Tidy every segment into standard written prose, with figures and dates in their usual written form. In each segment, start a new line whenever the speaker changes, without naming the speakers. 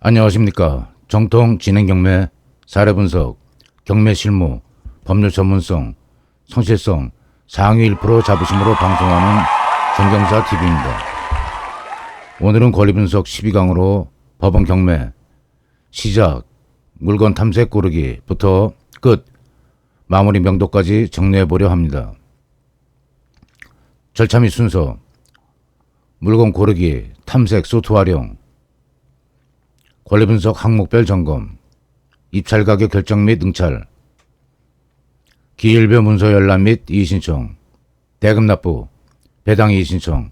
안녕하십니까. 정통 진행경매, 사례분석, 경매 실무, 법률 전문성, 성실성, 상위 1% 자부심으로 방송하는 정경사 TV입니다. 오늘은 권리분석 12강으로 법원 경매, 시작, 물건 탐색 고르기부터 끝, 마무리 명도까지 정리해보려 합니다. 절차 및 순서, 물건 고르기, 탐색 소트 활용, 권리분석 항목별 점검, 입찰 가격 결정 및 응찰, 기일별 문서 열람 및 이의신청, 대금 납부, 배당 이의신청,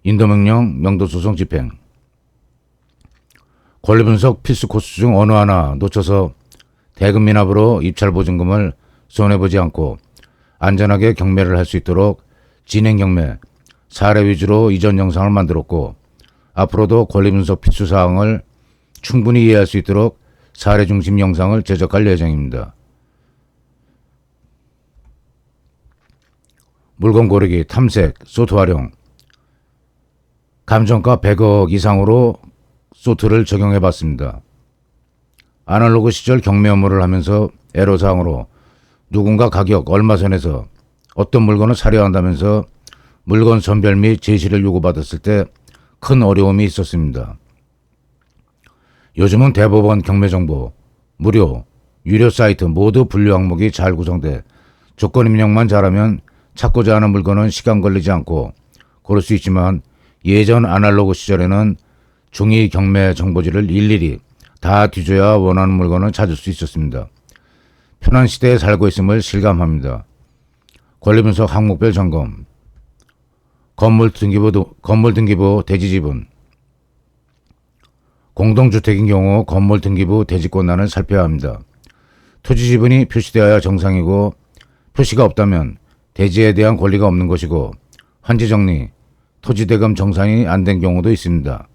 인도명령 명도소송 집행. 권리분석 필수 코스 중 어느 하나 놓쳐서 대금 미납으로 입찰 보증금을 손해보지 않고 안전하게 경매를 할 수 있도록 진행 경매, 사례 위주로 이전 영상을 만들었고, 앞으로도 권리분석 필수사항을 충분히 이해할 수 있도록 사례 중심 영상을 제작할 예정입니다. 물건 고르기, 탐색, 소트 활용. 감정가 100억 이상으로 소트를 적용해 봤습니다. 아날로그 시절 경매 업무를 하면서 애로사항으로 누군가 가격 얼마 선에서 어떤 물건을 사려 한다면서 물건 선별 및 제시를 요구받았을 때 큰 어려움이 있었습니다. 요즘은 대법원 경매정보, 무료, 유료 사이트 모두 분류 항목이 잘 구성돼 조건 입력만 잘하면 찾고자 하는 물건은 시간 걸리지 않고 고를 수 있지만, 예전 아날로그 시절에는 종이 경매 정보지를 일일이 다 뒤져야 원하는 물건을 찾을 수 있었습니다. 편한 시대에 살고 있음을 실감합니다. 권리분석 항목별 점검, 건물 등기부 대지 지분. 공동주택인 경우 건물 등기부 대지권란을 살펴야 합니다. 토지 지분이 표시되어야 정상이고, 표시가 없다면 대지에 대한 권리가 없는 것이고, 환지 정리, 토지 대금 정산이 안 된 경우도 있습니다.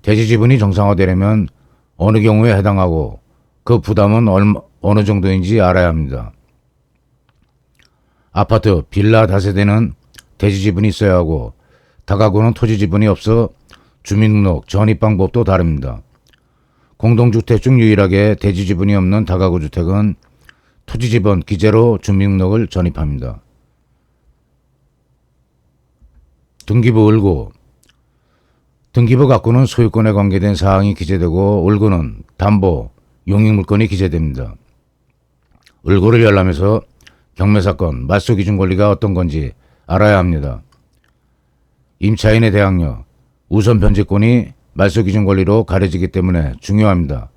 대지 지분이 정상화되려면 어느 경우에 해당하고 그 부담은 어느 정도인지 알아야 합니다. 아파트, 빌라 다세대는 대지 지분이 있어야 하고, 다가구는 토지 지분이 없어 주민등록 전입 방법도 다릅니다. 공동주택 중 유일하게 대지 지분이 없는 다가구 주택은 토지 지분 기재로 주민등록을 전입합니다. 등기부 을고. 등기부 갑구는 소유권에 관계된 사항이 기재되고, 을고는 담보, 용익물건이 기재됩니다. 을고를 열람해서 경매사건, 말소 기준 권리가 어떤 건지 알아야 합니다. 임차인의 대항력, 우선 변제권이 말소 기준 권리로 가려지기 때문에 중요합니다.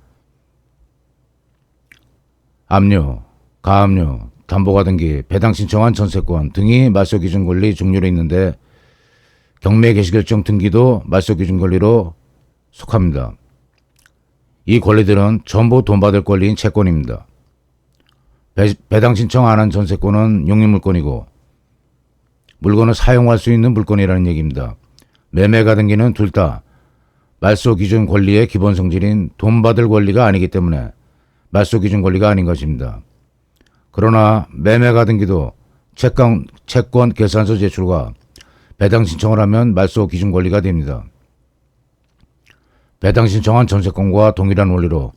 압류, 가압류, 담보가 등기, 배당 신청한 전세권 등이 말소 기준 권리 종류로 있는데, 경매 개시결정 등기도 말소 기준 권리로 속합니다. 이 권리들은 전부 돈 받을 권리인 채권입니다. 배당 신청 안 한 전세권은 용익물건이고, 물건을 사용할 수 있는 물건이라는 얘기입니다. 매매가 등기는 둘 다 말소 기준 권리의 기본 성질인 돈 받을 권리가 아니기 때문에 말소 기준 권리가 아닌 것입니다. 그러나 매매가 등기도 채권 계산서 제출과 배당 신청을 하면 말소 기준 권리가 됩니다. 배당 신청한 전세권과 동일한 원리로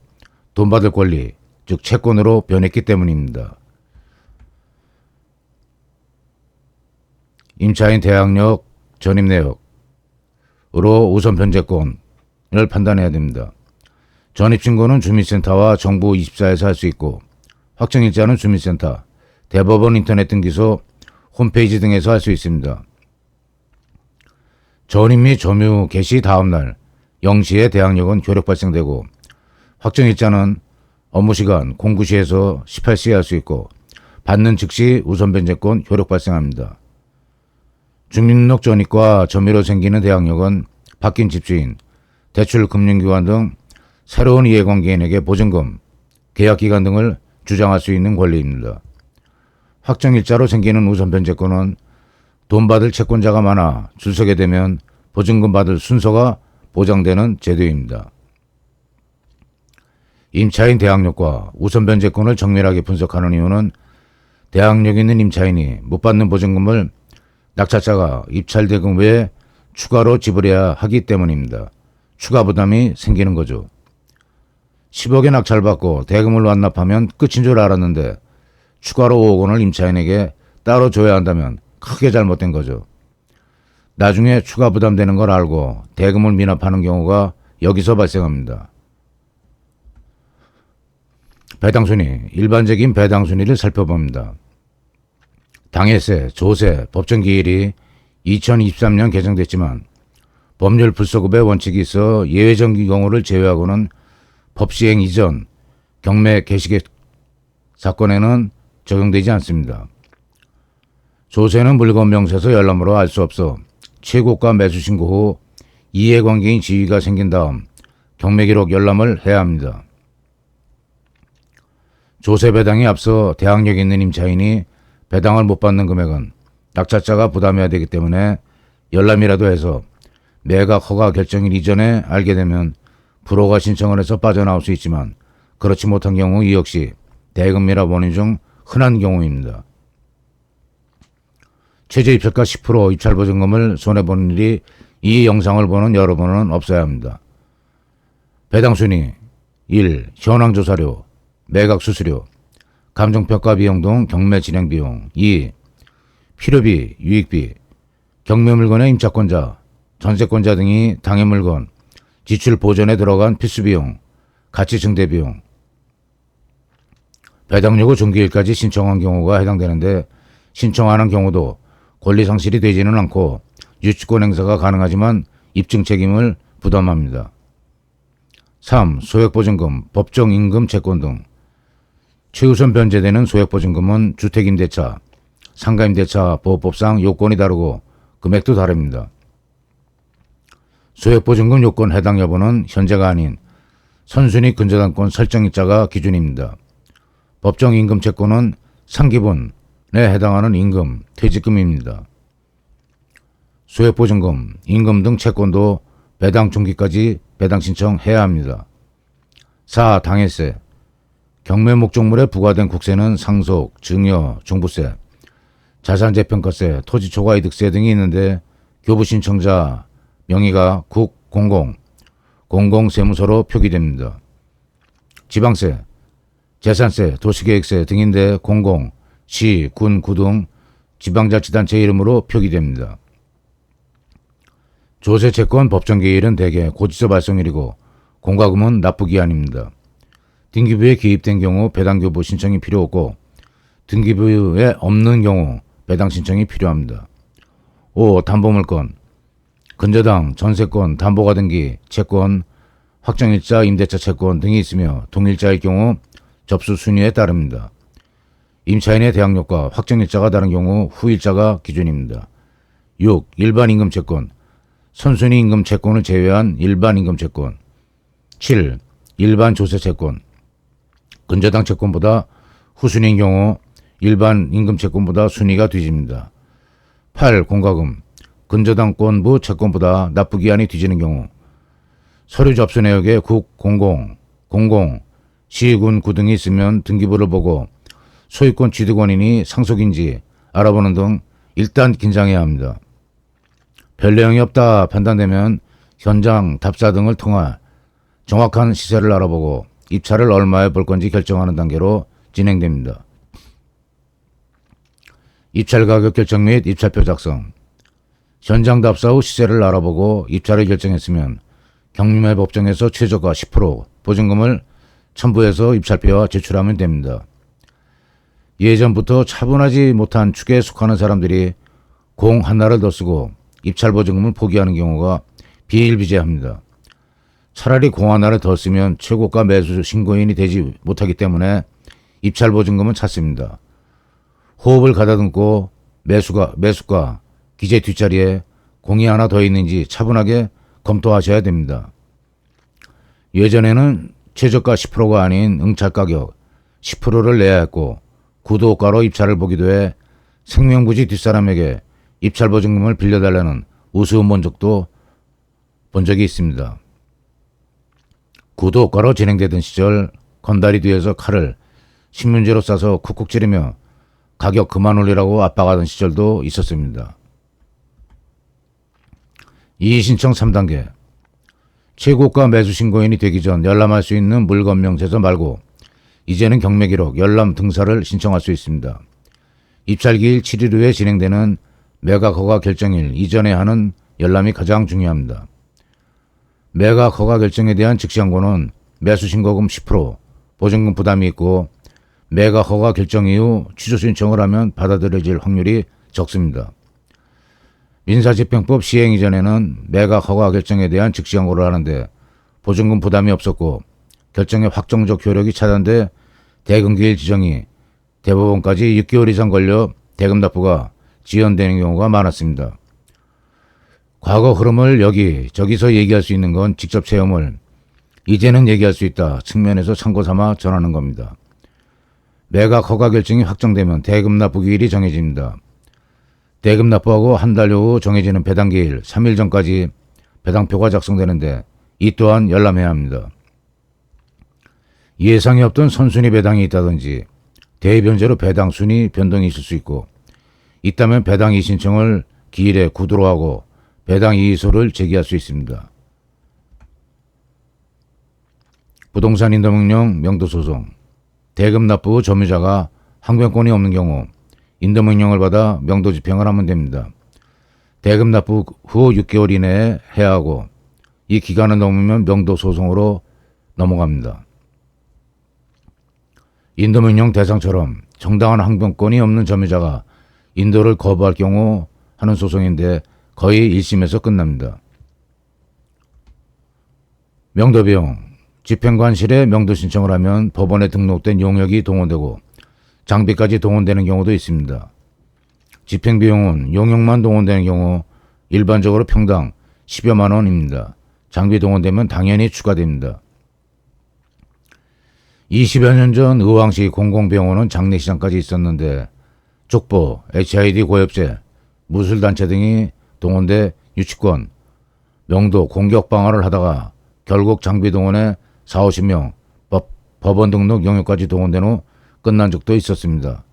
돈 받을 권리, 즉 채권으로 변했기 때문입니다. 임차인 대항력, 전입 내역으로 우선 변제권을 판단해야 됩니다. 전입신고는 주민센터와 정부24에서 할 수 있고, 확정일자는 주민센터, 대법원 인터넷 등기소, 홈페이지 등에서 할 수 있습니다. 전입 및 점유 개시 다음날 0시에 대항력은 효력 발생되고, 확정일자는 업무시간 09시에서 18시에 할 수 있고, 받는 즉시 우선 변제권 효력 발생합니다. 주민등록 전입과 점유로 생기는 대항력은 바뀐 집주인, 대출 금융기관 등 새로운 이해관계인에게 보증금, 계약기간 등을 주장할 수 있는 권리입니다. 확정일자로 생기는 우선 변제권은 돈 받을 채권자가 많아 줄 서게 되면 보증금 받을 순서가 보장되는 제도입니다. 임차인 대항력과 우선 변제권을 정밀하게 분석하는 이유는, 대항력 있는 임차인이 못 받는 보증금을 낙찰자가 입찰 대금 외에 추가로 지불해야 하기 때문입니다. 추가 부담이 생기는 거죠. 10억에 낙찰받고 대금을 완납하면 끝인 줄 알았는데 추가로 5억 원을 임차인에게 따로 줘야 한다면 크게 잘못된 거죠. 나중에 추가 부담되는 걸 알고 대금을 미납하는 경우가 여기서 발생합니다. 배당순위, 일반적인 배당순위를 살펴봅니다. 당해세, 조세, 법정기일이 2023년 개정됐지만 법률 불소급의 원칙이 있어 예외적인 경우를 제외하고는 법 시행 이전 경매 개시계 사건에는 적용되지 않습니다. 조세는 물건 명세서 열람으로 알 수 없어 최고가 매수 신고 후 이해관계인 지위가 생긴 다음 경매기록 열람을 해야 합니다. 조세 배당에 앞서 대항력 있는 임차인이 배당을 못 받는 금액은 낙찰자가 부담해야 되기 때문에 열람이라도 해서 매각 허가 결정일 이전에 알게 되면 불허가 신청을 해서 빠져나올 수 있지만 그렇지 못한 경우 이 역시 대금 미납 원인 중 흔한 경우입니다. 최저 입찰가 10% 입찰 보증금을 손해보는 일이 이 영상을 보는 여러분은 없어야 합니다. 배당순위 1. 현황조사료, 매각수수료, 감정평가 비용 등 경매 진행 비용 2. 필요비, 유익비, 경매 물건의 임차권자, 전세권자 등이 당해 물건, 지출 보전에 들어간 필수비용, 가치 증대 비용. 배당 요구 종기일까지 신청한 경우가 해당되는데 신청하는 경우도 권리 상실이 되지는 않고 유치권 행사가 가능하지만 입증 책임을 부담합니다. 3. 소액보증금, 법정임금 채권 등. 최우선 변제되는 소액보증금은 주택임대차, 상가임대차 보호법상 요건이 다르고 금액도 다릅니다. 소액보증금 요건 해당 여부는 현재가 아닌 선순위 근저당권 설정일자가 기준입니다. 법정임금 채권은 상기분에 해당하는 임금, 퇴직금입니다. 소액보증금, 임금 등 채권도 배당 종기까지 배당 신청해야 합니다. 4. 당해세, 경매 목적물에 부과된 국세는 상속, 증여, 종부세, 자산재평가세, 토지초과이득세 등이 있는데 교부 신청자 명의가 국, 공공세무서로 표기됩니다. 지방세, 재산세, 도시계획세 등인데 공공, 시, 군, 구 등 지방자치단체 이름으로 표기됩니다. 조세채권 법정기일은 대개 고지서 발송일이고 공과금은 납부기한입니다. 등기부에 기입된 경우 배당교부 신청이 필요 없고 등기부에 없는 경우 배당 신청이 필요합니다. 5. 담보물건, 근저당, 전세권, 담보가등기, 채권, 확정일자, 임대차 채권 등이 있으며 동일자일 경우 접수 순위에 따릅니다. 임차인의 대항력과 확정일자가 다른 경우 후일자가 기준입니다. 6. 일반 임금 채권, 선순위 임금 채권을 제외한 일반 임금 채권. 7. 일반 조세 채권, 근저당 채권보다 후순위인 경우 일반 임금 채권보다 순위가 뒤집니다. 8. 공과금, 근저당권부 채권보다 납부기한이 뒤지는 경우 서류 접수 내역에 국, 공공, 시, 군, 구 등이 있으면 등기부를 보고 소유권 취득원인이 상속인지 알아보는 등 일단 긴장해야 합니다. 별 내용이 없다 판단되면 현장, 답사 등을 통해 정확한 시세를 알아보고 입찰을 얼마에 볼 건지 결정하는 단계로 진행됩니다. 입찰 가격 결정 및 입찰표 작성. 현장 답사 후 시세를 알아보고 입찰을 결정했으면 경매 법정에서 최저가 10% 보증금을 첨부해서 입찰표와 제출하면 됩니다. 예전부터 차분하지 못한 축에 속하는 사람들이 공 하나를 더 쓰고 입찰 보증금을 포기하는 경우가 비일비재합니다. 차라리 공 하나를 더 쓰면 최고가 매수 신고인이 되지 못하기 때문에 입찰 보증금은 찾습니다. 호흡을 가다듬고 매수가 기재 뒷자리에 공이 하나 더 있는지 차분하게 검토하셔야 됩니다. 예전에는 최저가 10%가 아닌 응찰가격 10%를 내야 했고 구도가로 입찰을 보기도 해 생명부지 뒷사람에게 입찰 보증금을 빌려달라는 우스운 번적도 본 적이 있습니다. 구도가로 진행되던 시절 건다리 뒤에서 칼을 신문지로 싸서 쿡쿡 찌르며 가격 그만 올리라고 압박하던 시절도 있었습니다. 이의신청 3단계. 최고가 매수 신고인이 되기 전 열람할 수 있는 물건명세서 말고 이제는 경매 기록, 열람 등사를 신청할 수 있습니다. 입찰기일 7일 후에 진행되는 매각 허가 결정일 이전에 하는 열람이 가장 중요합니다. 매각 허가 결정에 대한 즉시 항고는 매수 신고금 10%, 보증금 부담이 있고 매각 허가 결정 이후 취소 신청을 하면 받아들여질 확률이 적습니다. 민사집행법 시행 이전에는 매각 허가 결정에 대한 즉시 항고를 하는데 보증금 부담이 없었고 결정의 확정적 효력이 차단돼 대금기일 지정이 대법원까지 6개월 이상 걸려 대금 납부가 지연되는 경우가 많았습니다. 과거 흐름을 여기저기서 얘기할 수 있는 건 직접 체험을 이제는 얘기할 수 있다 측면에서 참고 삼아 전하는 겁니다. 매각 허가 결정이 확정되면 대금 납부 기일이 정해집니다. 대금 납부하고 한 달 후 정해지는 배당기일 3일 전까지 배당표가 작성되는데 이 또한 열람해야 합니다. 예상이 없던 선순위 배당이 있다든지 대변제로 배당 순위 변동이 있을 수 있고 있다면 배당 이의 신청을 기일에 구두로 하고 배당 이의소를 제기할 수 있습니다. 부동산 인도명령 명도소송 대금 납부 후 점유자가 항변권이 없는 경우 인도명령을 받아 명도 집행을 하면 됩니다. 대금 납부 후 6개월 이내에 해야 하고 이 기간을 넘으면 명도소송으로 넘어갑니다. 인도명령 대상처럼 정당한 항변권이 없는 점유자가 인도를 거부할 경우 하는 소송인데 거의 1심에서 끝납니다. 명도비용 집행관실에 명도 신청을 하면 법원에 등록된 용역이 동원되고 장비까지 동원되는 경우도 있습니다. 집행비용은 용역만 동원되는 경우 일반적으로 평당 10여만 원입니다. 장비 동원되면 당연히 추가됩니다. 20여 년 전 의왕시 공공병원은 장례시장까지 있었는데 족보, HID 고엽제, 무술단체 등이 동원돼 유치권, 명도 공격 방어를 하다가 결국 장비 동원에 4, 50명, 법원 등록 용역까지 동원된 후 끝난 적도 있었습니다.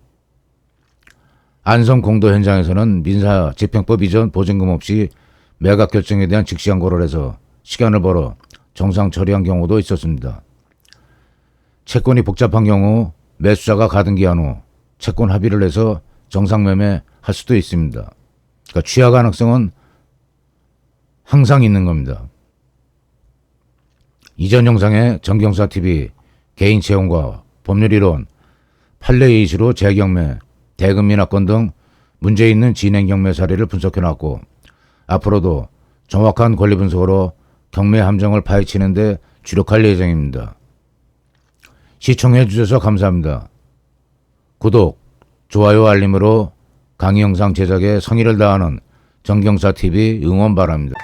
안성 공도 현장에서는 민사집행법 이전 보증금 없이 매각 결정에 대한 즉시 항고를 해서 시간을 벌어 정상 처리한 경우도 있었습니다. 채권이 복잡한 경우 매수자가 가등기한 후 채권 합의를 해서 정상매매 할 수도 있습니다. 그러니까 취하 가능성은 항상 있는 겁니다. 이전 영상에 정경사TV 개인 채용과 법률이론, 판례 이슈로 재경매, 대금 미납권 등 문제 있는 진행 경매 사례를 분석해놨고 앞으로도 정확한 권리 분석으로 경매 함정을 파헤치는 데 주력할 예정입니다. 시청해 주셔서 감사합니다. 구독, 좋아요, 알림으로 강의 영상 제작에 성의를 다하는 정경사TV 응원 바랍니다.